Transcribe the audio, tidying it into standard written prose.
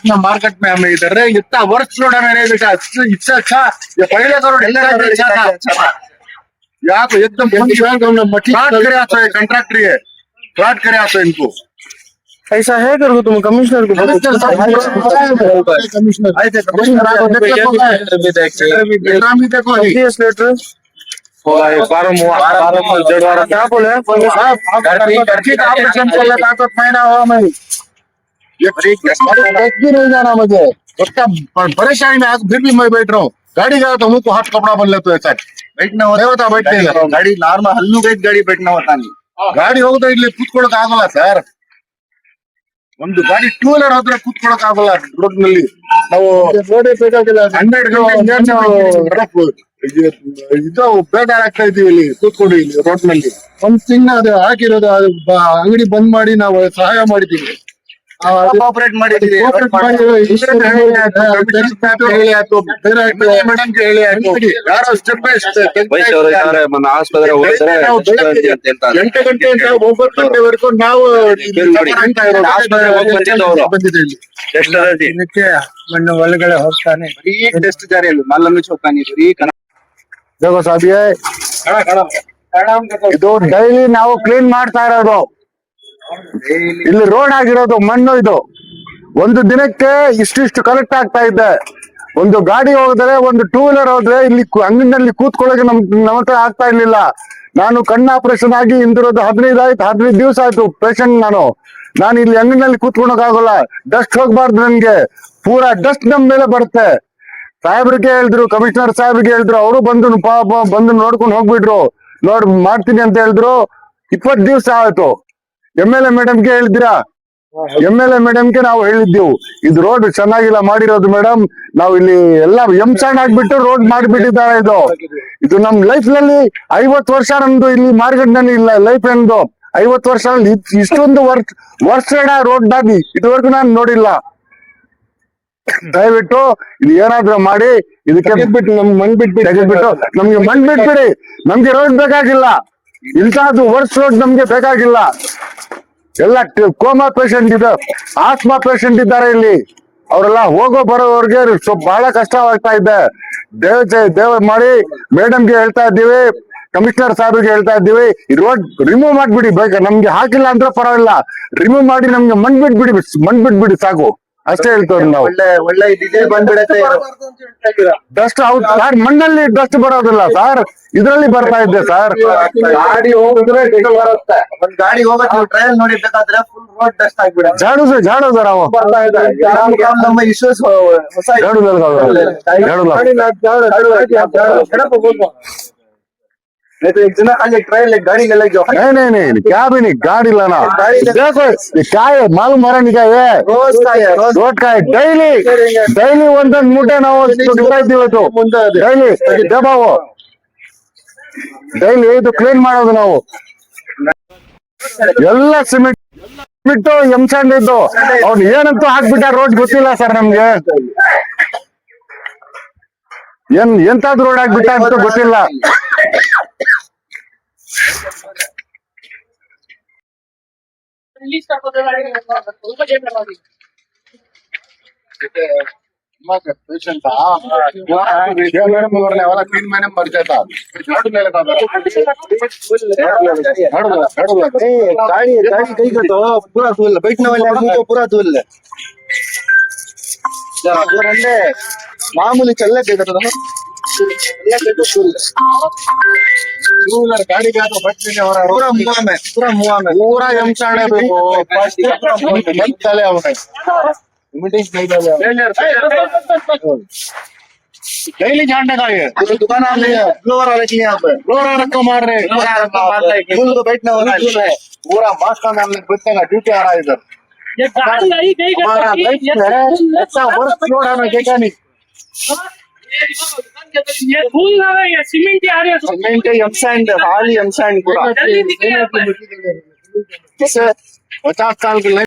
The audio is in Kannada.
अपना मार्केट में हमें इधर है इतना वर्ष रोड हमें नहीं देखा इससे अच्छा ये पहले का रोड अच्छा था यहाँ तो एकदम फ्रॉड करे आता है कंट्रैक्टर है फ्रॉड करे आता है इनको ऐसा है कर तुम कमिश्नर को लेटर क्या बोले महीना हुआ मैं भी नहीं जाना मुझे उसका परेशानी में आज फिर भी मैं बैठ रहा हूँ गाड़ी गया तो मुझको हाथ कपड़ा बन लेते ऐसा बैठना होता बैठने गाड़ी नार्मल हल्लू गई गाड़ी बैठना होता नहीं ಗಾಡಿ ಹೋಗದ ಇಲ್ಲಿ ಕೂತ್ಕೊಳ್ಳೋಕೆ ಆಗಲ್ಲ ಸರ್ ಒಂದು ಗಾಡಿ ಟೂ ವೀಲರ್ ಹೋದ್ರೆ ಕೂತ್ಕೊಳ್ಳೋಕೆ ಆಗಲ್ಲ ರೋಡ್ ನಲ್ಲಿ ನಾವು ರೋಡೇ ಬೇಕಾಗಿಲ್ಲ 100 ಇದು ಬೇಜಾರಾಗ್ತಾ ಇದೀವಿ ಇಲ್ಲಿ ಕೂತ್ಕೊಂಡು ಇಲ್ಲಿ ರೋಡ್ ನಲ್ಲಿ ಒಂದ್ ತಿಂಗಳ ಅದು ಹಾಕಿರೋದು ಅಂಗಡಿ ಬಂದ್ ಮಾಡಿ ನಾವು ಸಹಾಯ ಮಾಡಿದೀವಿ ಕೋಆಪರೇಟ್ ಮಾಡಿದೀವಿ ಯಾರೋ ಸ್ಟೆಪ್ ಬೈ ಸ್ಟೆಪ್ 8 ಗಂಟೆ 9 ಗಂಟೆವರೆಗೂ ನಾವು ದಿನಕ್ಕೆ ಮಣ್ಣು ಒಳಗಡೆ ಹೋಗ್ತಾನೆ ಟೆಸ್ಟ್ ಜಾರಿ ಮಲ್ಲನ್ನು ಚೌಕಾನಿ ಜಗೋ ಸಾಬಿಯೇ ಇದು ಡೈಲಿ ನಾವು ಕ್ಲೀನ್ ಮಾಡ್ತಾ ಇರೋದು ಇಲ್ಲಿ ರೋಡ್ ಆಗಿರೋದು ಮಣ್ಣು ಇದು ಒಂದು ದಿನಕ್ಕೆ ಇಷ್ಟಿಷ್ಟು ಕಲೆಕ್ಟ್ ಆಗ್ತಾ ಇದೆ ಒಂದು ಗಾಡಿ ಹೋದ್ರೆ ಒಂದು ಟೂ ವೀಲರ್ ಹೋದ್ರೆ ಇಲ್ಲಿ ಅಂಗಡಿನಲ್ಲಿ ಕೂತ್ಕೊಳ್ಳೋಕೆ ನಮ್ಮ ಹತ್ರ ಆಗ್ತಾ ಇರ್ಲಿಲ್ಲ ನಾನು ಕಣ್ಣು ಆಪರೇಷನ್ ಆಗಿ ಇಂದಿರೋದು 15 ದಿವಸ ಆಯ್ತು ಪೇಷಂಟ್ ನಾನು ಇಲ್ಲಿ ಅಂಗಡಿನಲ್ಲಿ ಕೂತ್ಕೊಳಕ್ ಆಗೋಲ್ಲ ಡಸ್ಟ್ ಹೋಗ್ಬಾರ್ದು ನನ್ಗೆ ಪೂರಾ ಡಸ್ಟ್ ನಮ್ ಮೇಲೆ ಬರುತ್ತೆ ಸಾಹೇಬ್ರಿಗೆ ಹೇಳಿದ್ರು ಕಮಿಷನರ್ ಸಾಹೇಬ್ರಿಗೆ ಹೇಳಿದ್ರು ಅವರು ಬಂದು ನೋಡ್ಕೊಂಡು ಹೋಗ್ಬಿಟ್ರು ಮಾಡ್ತೀನಿ ಅಂತ ಹೇಳಿದ್ರು 20 ದಿವಸ ಆಯ್ತು MLA ಮೇಡಮ್ಗೆ ಹೇಳಿದಿರಾ MLA ಮೇಡಮ್ಗೆ ನಾವು ಹೇಳಿದ್ದೆವು ಇದು ರೋಡ್ ಚೆನ್ನಾಗಿಲ್ಲ ಮಾಡಿರೋದು ಮೇಡಮ್ ನಾವು ಇಲ್ಲಿ ಎಲ್ಲ ಎಂಸಂಡ್ ಆಗ್ಬಿಟ್ಟು ರೋಡ್ ಮಾಡಿಬಿಟ್ಟಿದ್ದಾರೆ ಇದು ನಮ್ ಲೈಫ್ ನಲ್ಲಿ 50 ವರ್ಷ ನಮ್ದು ಇಲ್ಲಿ ಮಾರ್ಕೆಟ್ ನಲ್ಲಿ ಇಲ್ಲ ಲೈಫ್ ನಮ್ದು 50 ವರ್ಷ ಇಷ್ಟೊಂದು ವರ್ಷ ರೋಡ್ ಆಗಿ ಇದುವರೆಗೂ ನಾನು ನೋಡಿಲ್ಲ ದಯವಿಟ್ಟು ಇದು ಏನಾದ್ರೂ ಮಾಡಿ ಇದಕ್ಕೆ ಬಿಟ್ಟು ನಮ್ಗೆ ಮಣ್ ಬಿಟ್ಬಿಟ್ಟು ನಮ್ಗೆ ಮಣ್ ಬಿಟ್ಬಿಡಿ ನಮ್ಗೆ ರೋಡ್ ಬೇಕಾಗಿಲ್ಲ ಇಂಥದ್ದು ವರ್ಷ ರೋಡ್ ನಮ್ಗೆ ಬೇಕಾಗಿಲ್ಲ ಎಲ್ಲ ಕೋಮಾ ಪೇಷಂಟ್ ಇದೆ ಆಸ್ಮಾ ಪೇಷಂಟ್ ಇದ್ದಾರೆ ಇಲ್ಲಿ ಅವರೆಲ್ಲ ಹೋಗೋ ಬರೋವ್ರಿಗೆ ಸ್ವಲ್ಪ ಬಹಳ ಕಷ್ಟವಾಗ್ತಾ ಇದೆ ದೇವ ಮಾಡಿ ಮೇಡಮ್ಗೆ ಹೇಳ್ತಾ ಇದ್ದೀವಿ ಕಮಿಷನರ್ ಸಾಹೇಬ್ರಿಗೆ ಹೇಳ್ತಾ ಇದ್ದೀವಿ ಈ ರೋಡ್ ರಿಮೂವ್ ಮಾಡ್ಬಿಡಿ ಬೇಕಾ ನಮ್ಗೆ ಹಾಕಿಲ್ಲ ಅಂದ್ರೆ ಪರವಾಗಿಲ್ಲ ರಿಮೂವ್ ಮಾಡಿ ನಮ್ಗೆ ಮಣ್ ಬಿಟ್ಬಿಡಿ ಸಾಕು ಅಷ್ಟೇ ಹೇಳ್ತವ್ರಿ ನಾವು ಒಳ್ಳೆ ಡಿಸೈನ್ ಬಂದ್ಬಿಡತ್ತೆ ಡಸ್ಟ್ ಹೌದು ಸರ್ ಮಣ್ಣಲ್ಲಿ ಡಸ್ಟ್ ಬರೋದಿಲ್ಲ ಸರ್ ಇದ್ರಲ್ಲಿ ಬರ್ತಾ ಇದೆ ಸರ್ ಗಾಡಿ ಹೋಗಿದ್ರೆ ಬರುತ್ತೆ ಒಂದ್ ಗಾಡಿ ಹೋಗಕ್ಕೆ ಟ್ರಯಲ್ ನೋಡಿರ್ಬೇಕಾದ್ರೆ ಫುಲ್ ರೋಡ್ ಡಸ್ಟ್ ಆಗ್ಬಿಡುತ್ತೆ झाड़ू सर आओ ಬರ್ತಾ ಇದೆ ನಮ್ಮ ಇಶ್ಯೂಸ್ ಹೊಸ झाड़ू नहीं तो एक जना खाली ट्रायल गाड़ी ले लग जाओ नहीं क्या भी नहीं गाड़ी लाना देखो क्या है मालूम मारा नहीं क्या है रोड का है ಡೈಲಿ ಒಂದೊಂದು ಮೂಟೆ ನಾವು ದುಡ್ತಾ ಇದ್ದೀವಿ ಡೈಲಿ ದಬಾವು ಡೈಲಿ ಇದು ಕ್ಲೀನ್ ಮಾಡೋದು ನಾವು ಎಲ್ಲ ಸಿಮೆಂಟ್ ಎಂಸಂಡ್ ಇದ್ದು ಅವ್ನು ಏನಂತೂ ಹಾಕ್ಬಿಟ್ಟ ರೋಡ್ ಗೊತ್ತಿಲ್ಲ ಸರ್ ನಮ್ಗೆ ಎಂತಾದ್ ರೋಡ್ ಹಾಕ್ಬಿಟ್ಟ ಅಂತ ಗೊತ್ತಿಲ್ಲ ಪೇಷಂಟ್ ಅವೆಲ್ಲ ಕ್ಲೀನ್ ಮನೆ ಬರ್ತಾ गाड़ी कहीं का तो पूरा धूल बैठने वाले आदमी को पूरा धूल मामूली चलने देगा तो टू व्हीलर गाड़ी का तो बच नहीं हो रहा पूरा मुआ में पूरा एमसाड़ है डेली झाड़ने का ये दुकान फ्लोर वाले के यहाँ पे रोड रखो मार रहे को बैठने वाला है पूरा मास्क में हमने बैठने का ड्यूटी आ रहा है इधर ये गाड़ी आई गई हमारा लाइफ है ऐसा वर्ष रोड हमें देखा नहीं ये धूल ना है ये सीमेंट आ रही है सीमेंट एमसैंड हाली एमसैंड पूरा 50 साल की